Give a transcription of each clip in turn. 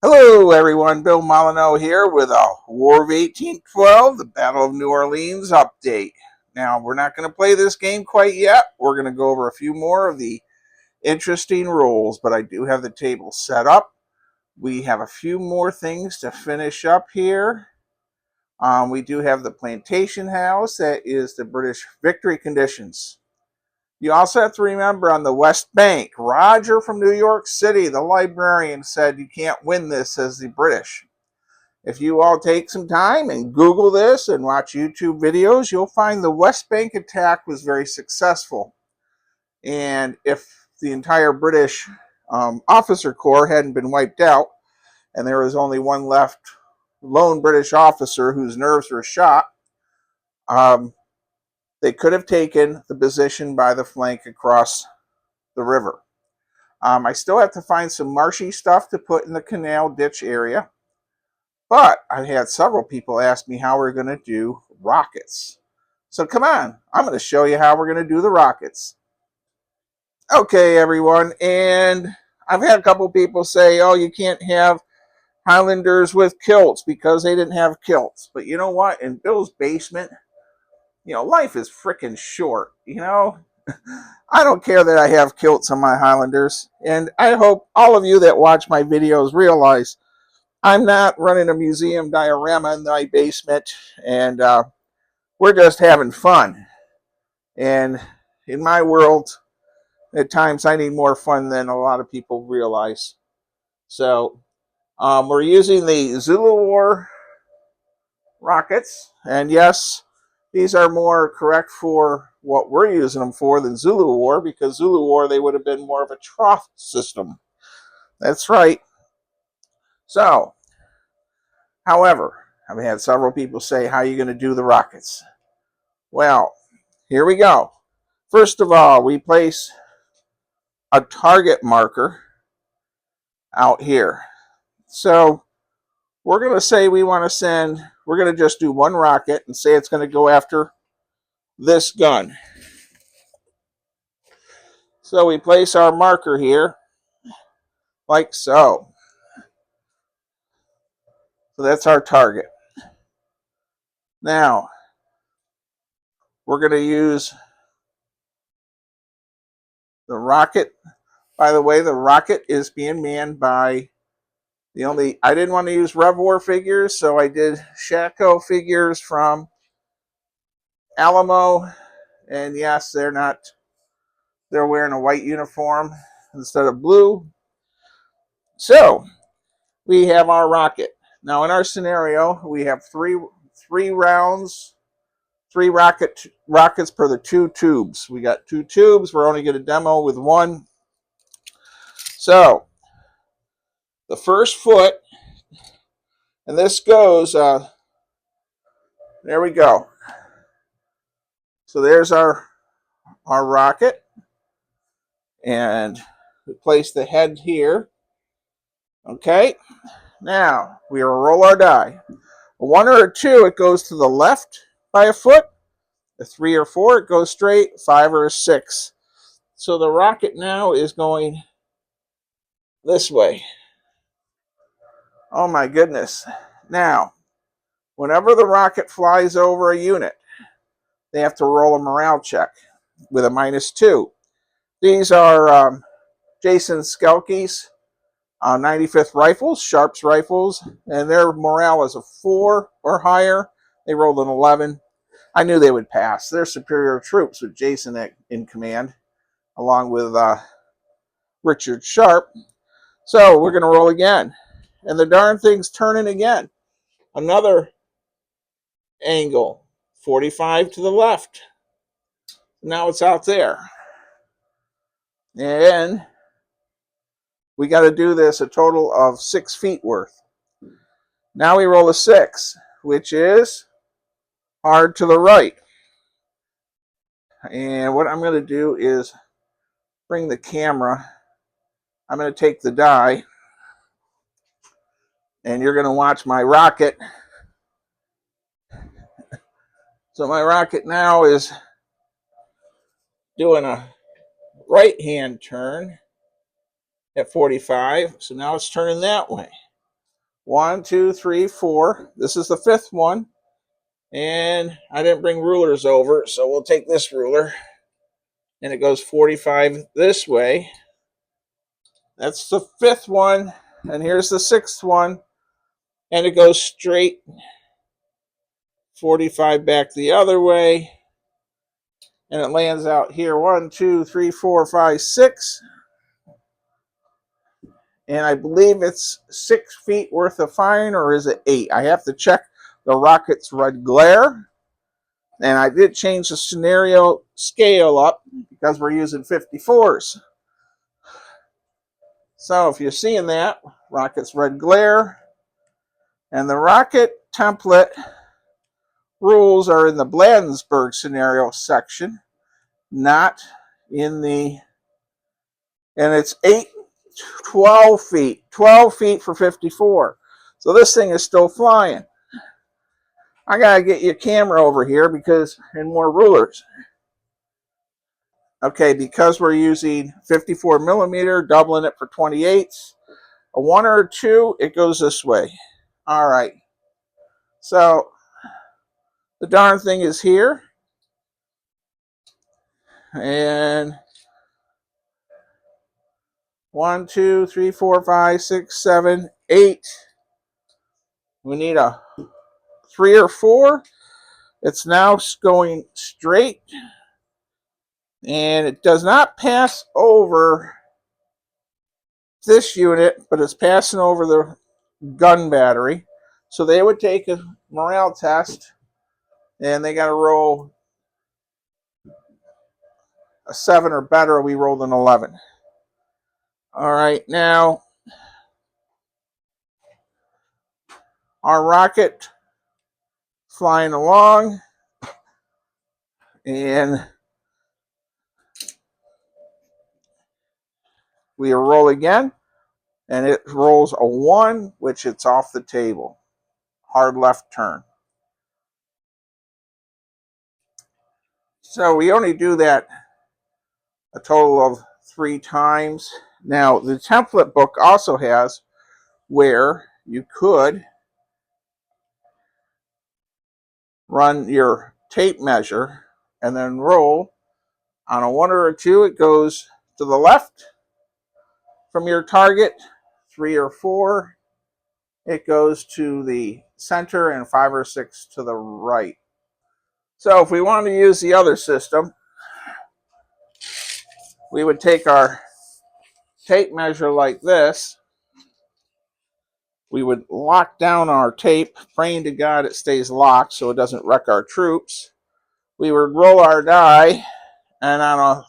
Hello, everyone. Bill Molyneux here with a War of 1812, the Battle of New Orleans update. Now, we're not going to play this game quite yet. We're going to go over a few more of the interesting rules, but I do have the table set up. We have a few more things to finish up here. We do have the plantation house. That is the British victory conditions. You also have to remember on the West Bank, Roger from New York City, the librarian, said you can't win this as the British. If you all take some time and Google this and watch YouTube videos, you'll find the West Bank attack was very successful. And if the entire British officer corps hadn't been wiped out, and there was only one left lone British officer whose nerves were shot, they could have taken the position by the flank across the river. I still have to find some marshy stuff to put in the canal ditch area. But I had several people ask me how we're going to do rockets. So come on, I'm going to show you how we're going to do the rockets. Okay, everyone, and I've had a couple people say, oh, you can't have Highlanders with kilts because they didn't have kilts. But you know what? In Bill's basement, life is freaking short, I don't care that I have kilts on my Highlanders. And I hope all of you that watch my videos realize I'm not running a museum diorama in my basement, and we're just having fun. And in my world, at times I need more fun than a lot of people realize. So we're using the Zulu War rockets, and yes, these are more correct for what we're using them for than Zulu War, because Zulu War they would have been more of a trough system. That's right. So, however, I've had several people say, how are you going to do the rockets? Well, here we go. First of all, we place a target marker out here. So we're going to say we want to send, we're going to just do one rocket and say it's going to go after this gun. So we place our marker here, like so. So that's our target. Now, we're going to use the rocket. By the way, the rocket is being manned by I didn't want to use Rev War figures, so I did Shaco figures from Alamo. And yes, they're wearing a white uniform instead of blue. So we have our rocket. Now in our scenario, we have three rounds, three rockets per the two tubes. We got two tubes. We're only going to demo with one. So the first foot, and this goes, there we go. So there's our rocket. And we place the head here. Okay. Now we will roll our die. A 1 or a 2, it goes to the left by a foot. A 3 or 4, it goes straight. 5 or a 6. So the rocket now is going this way. Oh my goodness. Now, whenever the rocket flies over a unit, they have to roll a morale check with a -2. These are Jason Skelke's 95th rifles, Sharps rifles, and their morale is a 4 or higher. They rolled an 11. I knew they would pass. They're superior troops with Jason in command, along with Richard Sharp. So we're going to roll again. And the darn thing's turning again. Another angle, 45 to the left. Now it's out there. And we got to do this a total of 6 feet worth. Now we roll a 6, which is hard to the right. And what I'm going to do is bring the camera. I'm going to take the die, and you're going to watch my rocket. So my rocket now is doing a right-hand turn at 45. So now it's turning that way. 1, 2, 3, 4. This is the fifth one. And I didn't bring rulers over, so we'll take this ruler. And it goes 45 this way. That's the fifth one. And here's the sixth one. And it goes straight 45 back the other way. And it lands out here. 1, 2, 3, 4, 5, 6. And I believe it's 6 feet worth of firing, or is it 8? I have to check the rocket's red glare. And I did change the scenario scale up because we're using 54s. So if you're seeing that, rocket's red glare. And the rocket template rules are in the Bladensburg scenario section, not in the, and it's 12 feet for 54. So this thing is still flying. I gotta get your camera over here and more rulers. Okay, because we're using 54 millimeter, doubling it for 28ths, a 1 or a 2, it goes this way. All right. So the darn thing is here. And 1, 2, 3, 4, 5, 6, 7, 8. We need a 3 or 4. It's now going straight. And it does not pass over this unit, but it's passing over the gun battery. So they would take a morale test, and they got to roll a 7 or better. We rolled an 11. All right, now our rocket flying along, and we roll again, and it rolls a 1, which it's off the table. Hard left turn. So we only do that a total of 3 times. Now, the template book also has where you could run your tape measure and then roll. On a 1 or a 2, it goes to the left from your target. 3 or 4, it goes to the center, and 5 or 6 to the right. So if we want to use the other system, we would take our tape measure like this. We would lock down our tape, praying to God it stays locked so it doesn't wreck our troops. We would roll our die, and on a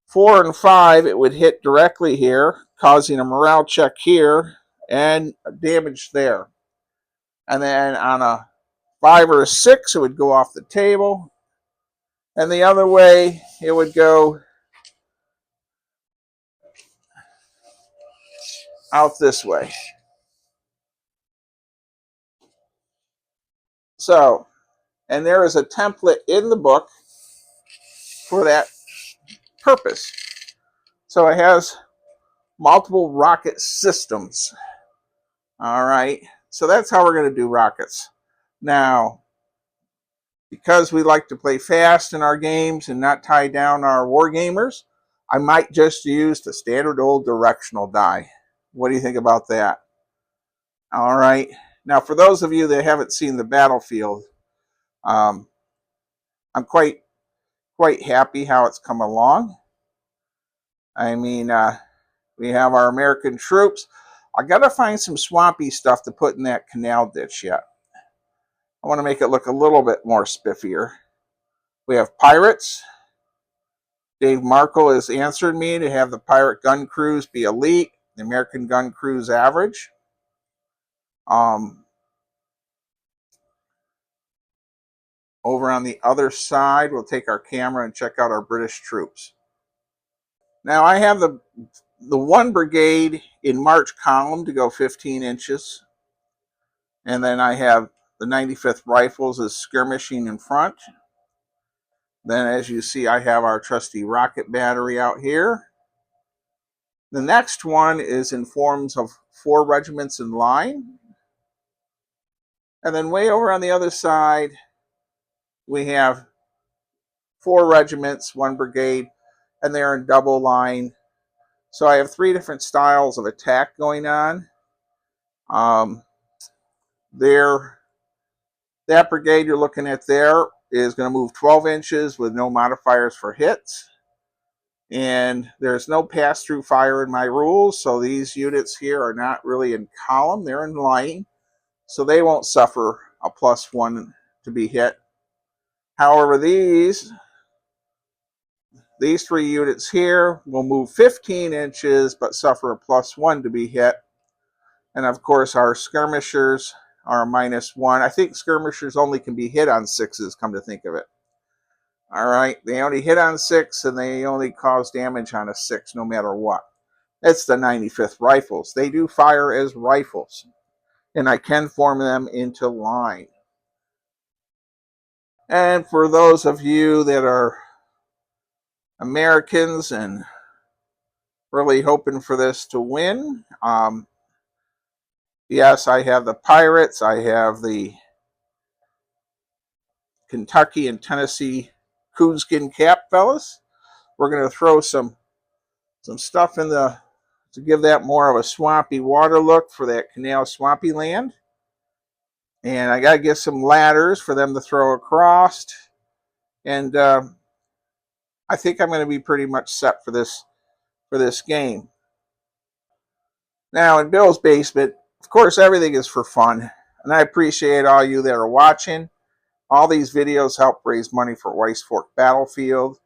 4 and 5, it would hit directly here, causing a morale check here and damage there. And then on a 5 or a 6, it would go off the table. And the other way, it would go out this way. So, and there is a template in the book for that purpose. So it has multiple rocket systems. All right. So that's how we're going to do rockets. Now, because we like to play fast in our games and not tie down our war gamers, I might just use the standard old directional die. What do you think about that? All right. Now, for those of you that haven't seen the battlefield, I'm quite happy how it's come along. I mean, we have our American troops. I got to find some swampy stuff to put in that canal ditch yet. I want to make it look a little bit more spiffier. We have pirates. Dave Markle has answered me to have the pirate gun crews be elite, the American gun crews average. Over on the other side, we'll take our camera and check out our British troops. Now I have the 1 brigade in march column to go 15 inches. And then I have the 95th Rifles as skirmishing in front. Then as you see, I have our trusty rocket battery out here. The next one is in forms of 4 regiments in line. And then way over on the other side, we have 4 regiments, 1 brigade, and they're in double line. So I have 3 different styles of attack going on. That brigade you're looking at there is going to move 12 inches with no modifiers for hits. And there's no pass-through fire in my rules, so these units here are not really in column, they're in line. So they won't suffer a +1 to be hit. However, these 3 units here will move 15 inches but suffer a +1 to be hit. And of course, our skirmishers are a -1. I think skirmishers only can be hit on 6s, come to think of it. All right, they only hit on 6 and they only cause damage on a 6 no matter what. It's the 95th Rifles. They do fire as rifles, and I can form them into line. And for those of you that are Americans and really hoping for this to win, yes, I have the Pirates, I have the Kentucky and Tennessee coonskin cap, fellas. We're going to throw some stuff in the to give that more of a swampy water look for that canal swampy land. And I got to get some ladders for them to throw across. And I think I'm going to be pretty much set for this game. Now in Bill's basement, of course, everything is for fun. And I appreciate all you that are watching. All these videos help raise money for Weiss Fork Battlefield.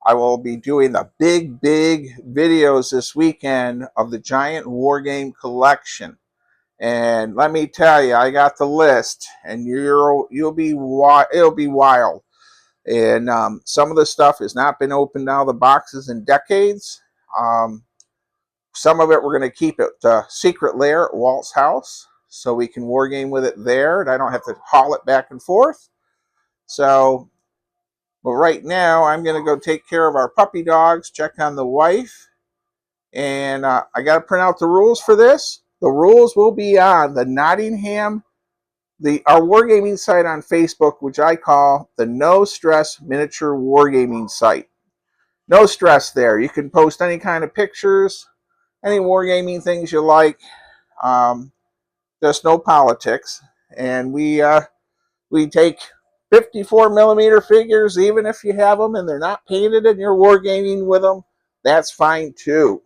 I will be doing the big videos this weekend of the Giant Wargame collection. And let me tell you, I got the list, and it'll be wild. And some of the stuff has not been opened out of the boxes in decades. Some of it we're going to keep at the secret lair at Walt's house, so we can wargame with it there, and I don't have to haul it back and forth. So, but right now, I'm going to go take care of our puppy dogs, check on the wife, and I got to print out the rules for this. The rules will be on the Nottingham, our wargaming site on Facebook, which I call the No Stress Miniature Wargaming site. No stress there. You can post any kind of pictures, any wargaming things you like. Just no politics. And we take 54mm figures, even if you have them and they're not painted and you're wargaming with them, that's fine too.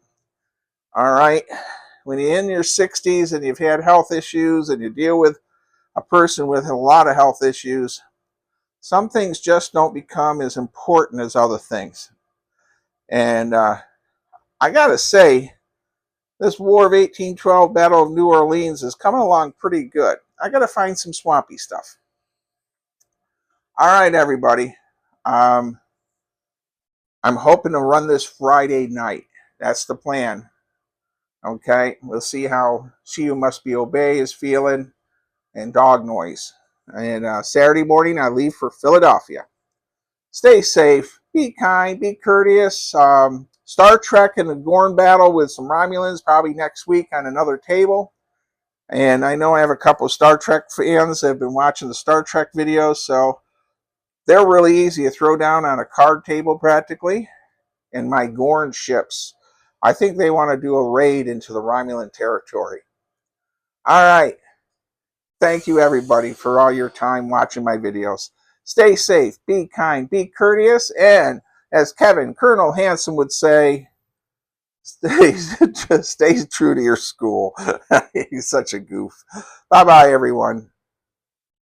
All right. When you're in your 60s and you've had health issues and you deal with a person with a lot of health issues, some things just don't become as important as other things. And I got to say, this War of 1812 Battle of New Orleans is coming along pretty good. I got to find some swampy stuff. All right, everybody. I'm hoping to run this Friday night. That's the plan. Okay, we'll see how She Who Must Be Obeyed is feeling and Dog Noise. And Saturday morning, I leave for Philadelphia. Stay safe, be kind, be courteous. Star Trek and the Gorn battle with some Romulans probably next week on another table. And I know I have a couple of Star Trek fans that have been watching the Star Trek videos, so they're really easy to throw down on a card table practically. And my Gorn ships, I think they want to do a raid into the Romulan territory. All right. Thank you, everybody, for all your time watching my videos. Stay safe, be kind, be courteous, and as Kevin, Colonel Hanson would say, stay true to your school. He's such a goof. Bye-bye, everyone.